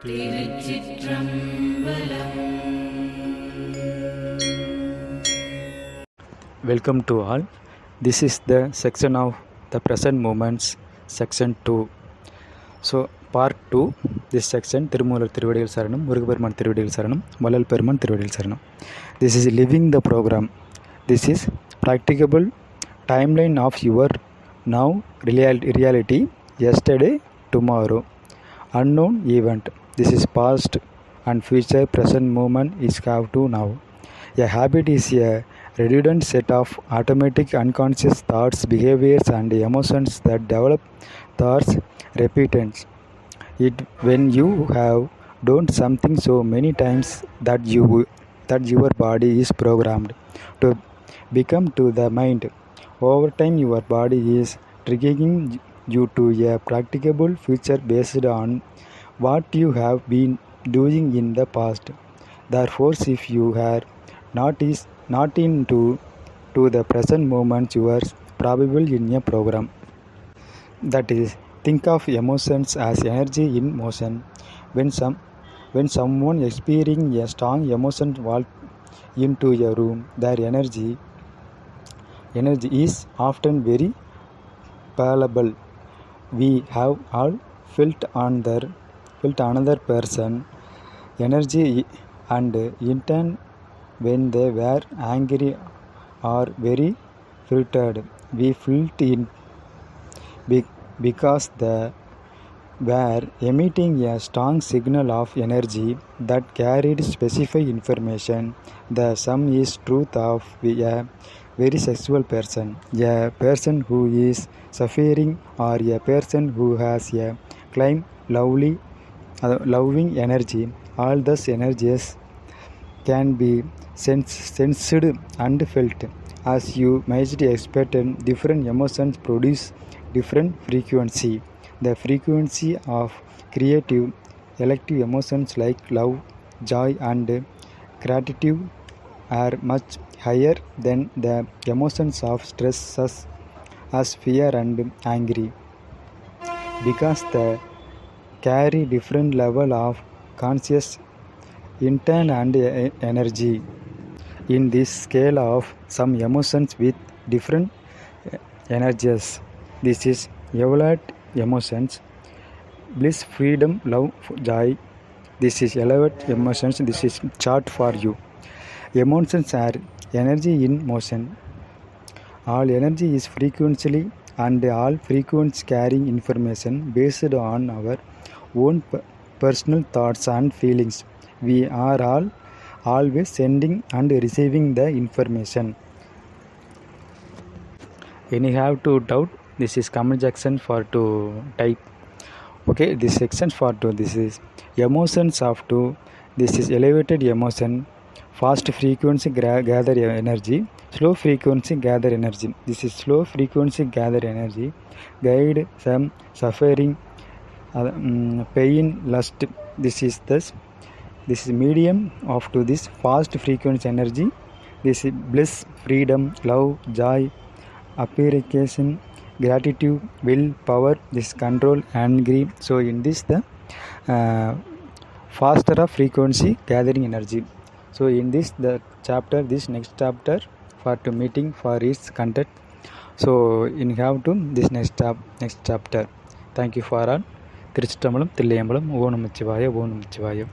Welcome to all. This is the section of the present moments, section 2. So, part 2, this section, Tirumular Tiruvadiyal Saranam, Murugaperuman Tiruvadiyal Saranam, Vallal Peruman Tiruvadiyal Saranam. This is living the program. This is practicable timeline of your now reality, yesterday, tomorrow. Unknown event. This is past and future, present moment is have to now. A habit is a redundant set of automatic unconscious thoughts, behaviors and emotions that develop thoughts repeatedly. When you have done something so many times that your body is programmed to become to the mind. Over time your body is triggering you to a practicable future based on what you have been doing in the past. Therefore, if you are not into the present moment, you are probably in a program. That is, think of emotions as energy in motion. When someone experiencing a strong emotion walks into a room, their energy is often very palpable. We have all felt another person energy and intent when they were angry or very frustrated. We felt it because they were emitting a strong signal of energy that carried specific information. The sum is truth of a very sexual person, a person who is suffering, or a person who has a claim loving energy. All those energies can be sensed and felt. As you might expect, different emotions produce different frequency. The frequency of creative, elective emotions like love, joy and gratitude are much higher than the emotions of stress as fear and angry, because they carry different level of conscious intent and energy. In this scale of some emotions with different energies, this is evaluate emotions: bliss, freedom, love, joy. This is elevate emotions. This is chart for you. Emotions are energy in motion. All energy is frequently, and all frequencies carrying information based on our own personal thoughts and feelings. We are all always sending and receiving the information. Any have to doubt, this is comment section for to type. Okay, this section for to, this is emotions of to, this is elevated emotion. Fast frequency gather energy, slow frequency gather energy. This is slow frequency gather energy, guide some suffering, pain, lust. This is medium of to this fast frequency energy. This is bliss, freedom, love, joy, appreciation, gratitude, will, power, this control, angry. So in this the faster of frequency gathering energy. So in this the chapter, this next chapter for to meeting for its content. So in have to this next chapter. Thank you for all. Thiruchitrambalam, Thillaiambalam. Om Namachivaya, Om Namachivaya.